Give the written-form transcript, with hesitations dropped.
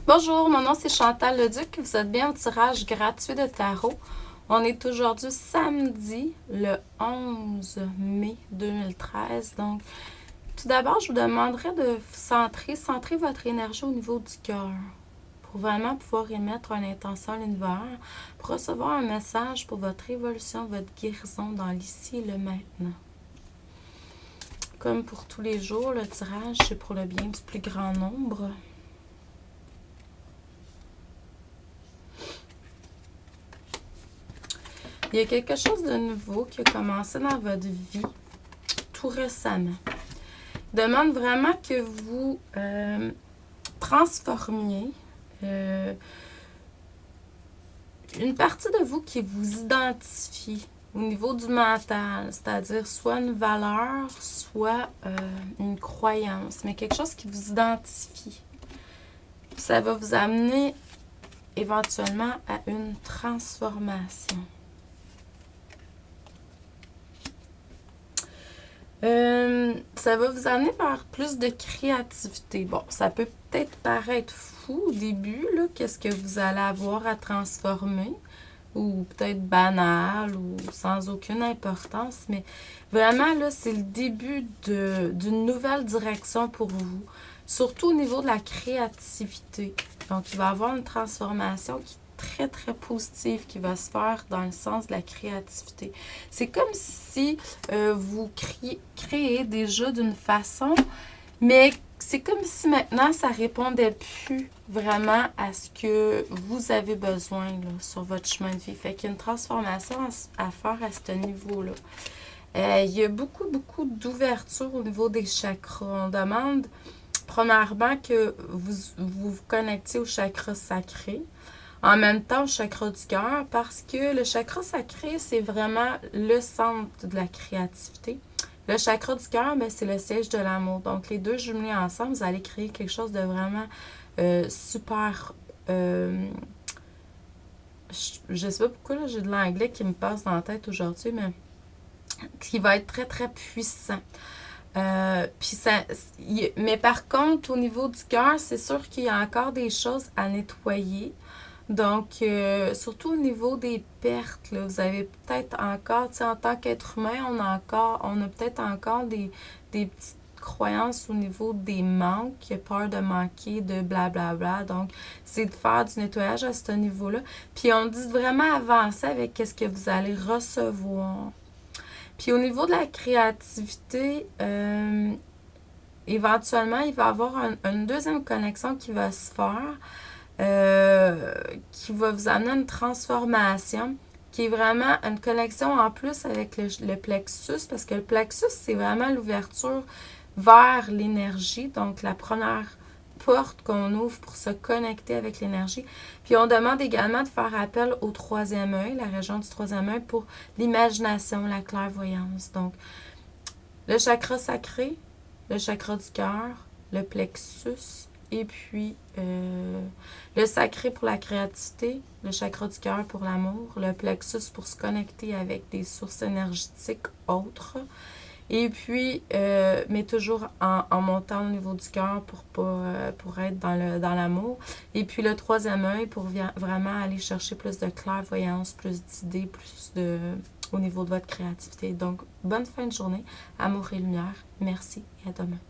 Bonjour, mon nom c'est Chantal Leduc. Vous êtes bien au tirage gratuit de tarot. On est aujourd'hui samedi, le 11 mai 2013. Donc, tout d'abord, je vous demanderai de centrer votre énergie au niveau du cœur pour vraiment pouvoir émettre une intention à l'univers, pour recevoir un message pour votre évolution, votre guérison dans l'ici et le maintenant. Comme pour tous les jours, le tirage, c'est pour le bien du plus grand nombre. Il y a quelque chose de nouveau qui a commencé dans votre vie tout récemment. Il demande vraiment que vous transformiez une partie de vous qui vous identifie au niveau du mental, c'est-à-dire soit une valeur, soit une croyance, mais quelque chose qui vous identifie. Ça va vous amener éventuellement à une transformation. Ça va vous amener vers plus de créativité. Bon, ça peut peut-être paraître fou au début, là, qu'est-ce que vous allez avoir à transformer, ou peut-être banal, ou sans aucune importance, mais vraiment, là, c'est le début d'une nouvelle direction pour vous, surtout au niveau de la créativité. Donc, il va y avoir une transformation qui très, très positive qui va se faire dans le sens de la créativité. C'est comme si vous créez déjà d'une façon, mais c'est comme si maintenant, ça répondait plus vraiment à ce que vous avez besoin là, sur votre chemin de vie. Fait qu'il y a une transformation à faire à ce niveau-là. Il y a beaucoup, beaucoup d'ouverture au niveau des chakras. On demande, premièrement, que vous connectiez au chakra sacré. En même temps, au chakra du cœur, parce que le chakra sacré, c'est vraiment le centre de la créativité. Le chakra du cœur, c'est le siège de l'amour. Donc, les deux jumelés ensemble, vous allez créer quelque chose de vraiment super... je sais pas pourquoi, j'ai de l'anglais qui me passe dans la tête aujourd'hui, mais qui va être très, très puissant. Mais par contre, au niveau du cœur, c'est sûr qu'il y a encore des choses à nettoyer. Donc, surtout au niveau des pertes, là, vous avez peut-être encore, tu sais, en tant qu'être humain, on a peut-être encore des petites croyances au niveau des manques, peur de manquer, de blablabla. Donc, c'est de faire du nettoyage à ce niveau-là. Puis, on dit vraiment avancer avec qu'est-ce que vous allez recevoir. Puis, au niveau de la créativité, éventuellement, il va y avoir une deuxième connexion qui va se faire. Qui va vous amener à une transformation, qui est vraiment une connexion en plus avec le plexus, parce que le plexus, c'est vraiment l'ouverture vers l'énergie, donc la première porte qu'on ouvre pour se connecter avec l'énergie. Puis on demande également de faire appel au troisième œil, la région du troisième œil, pour l'imagination, la clairvoyance. Donc, le chakra sacré, le chakra du cœur, le plexus, et puis le sacré pour la créativité, le chakra du cœur pour l'amour, le plexus pour se connecter avec des sources énergétiques autres. Et puis, mais toujours en montant au niveau du cœur pour être dans l'amour. Et puis le troisième œil pour vraiment aller chercher plus de clairvoyance, plus d'idées, au niveau de votre créativité. Donc, bonne fin de journée, amour et lumière. Merci et à demain.